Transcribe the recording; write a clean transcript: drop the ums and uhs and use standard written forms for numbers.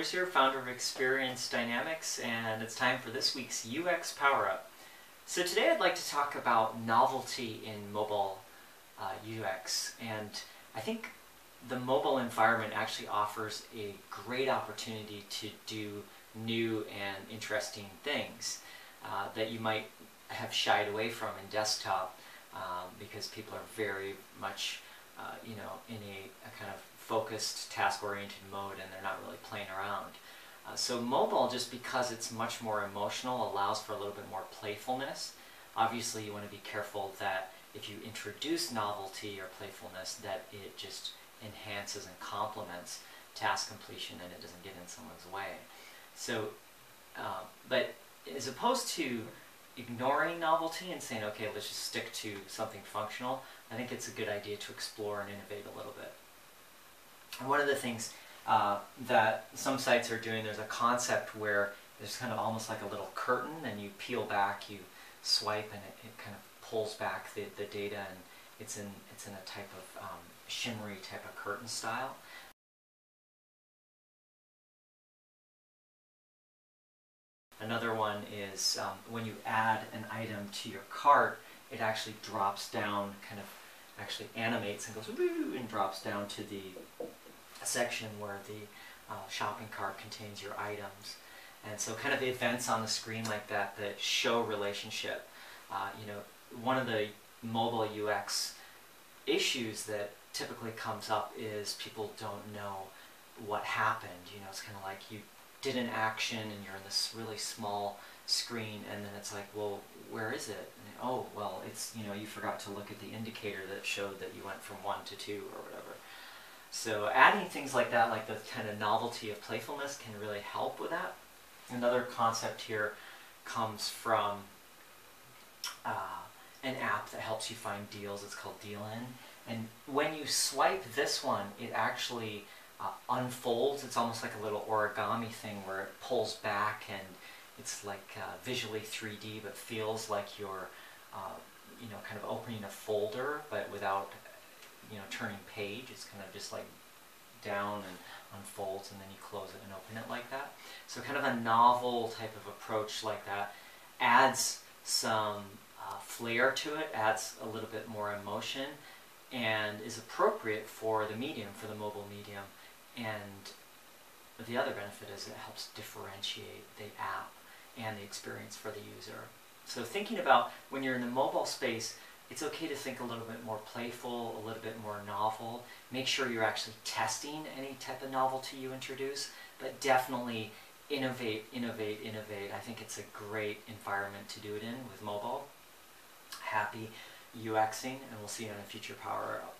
Sellers here, founder of Experience Dynamics, and it's time for this week's UX Power Up. So today I'd like to talk about novelty in mobile UX, and I think the mobile environment actually offers a great opportunity to do new and interesting things that you might have shied away from in desktop because people are very much in a kind of focused, task-oriented mode, and they're not really playing around. So mobile, just because it's much more emotional, allows for a little bit more playfulness. Obviously, you want to be careful that if you introduce novelty or playfulness, that it just enhances and complements task completion and it doesn't get in someone's way. So, but as opposed to ignoring novelty and saying, okay, let's just stick to something functional, I think it's a good idea to explore and innovate a little bit. And one of the things that some sites are doing, there's a concept where there's kind of almost like a little curtain, and you peel back, you swipe, and it kind of pulls back the data, and it's in a type of shimmery type of curtain style. Another one is when you add an item to your cart, it actually drops down, kind of actually animates and goes woo, and drops down to the section where the shopping cart contains your items. And so kind of events on the screen like that that show relationship. One of the mobile UX issues that typically comes up is people don't know what happened. It's kind of like you did an action and you're in this really small screen, and then it's like, well, where is it? And, oh, well, it's, you forgot to look at the indicator that showed that you went from 1 to 2 or whatever. So adding things like that, like the kind of novelty of playfulness, can really help with that. Another concept here comes from an app that helps you find deals. It's called Dealin. And when you swipe this one, it actually unfolds. It's almost like a little origami thing where it pulls back, and it's like visually 3D, but feels like you're kind of opening a folder, but without turning page. It's kind of just like down and unfolds, and then you close it and open it like that. So kind of a novel type of approach like that adds some flair to it, adds a little bit more emotion, and is appropriate for the medium, for the mobile medium. And the other benefit is it helps differentiate the app and the experience for the user. So thinking about when you're in the mobile space, it's okay to think a little bit more playful, a little bit more novel. Make sure you're actually testing any type of novelty you introduce, but definitely innovate, innovate, innovate. I think it's a great environment to do it in with mobile. Happy UXing, and we'll see you on a future Power Up.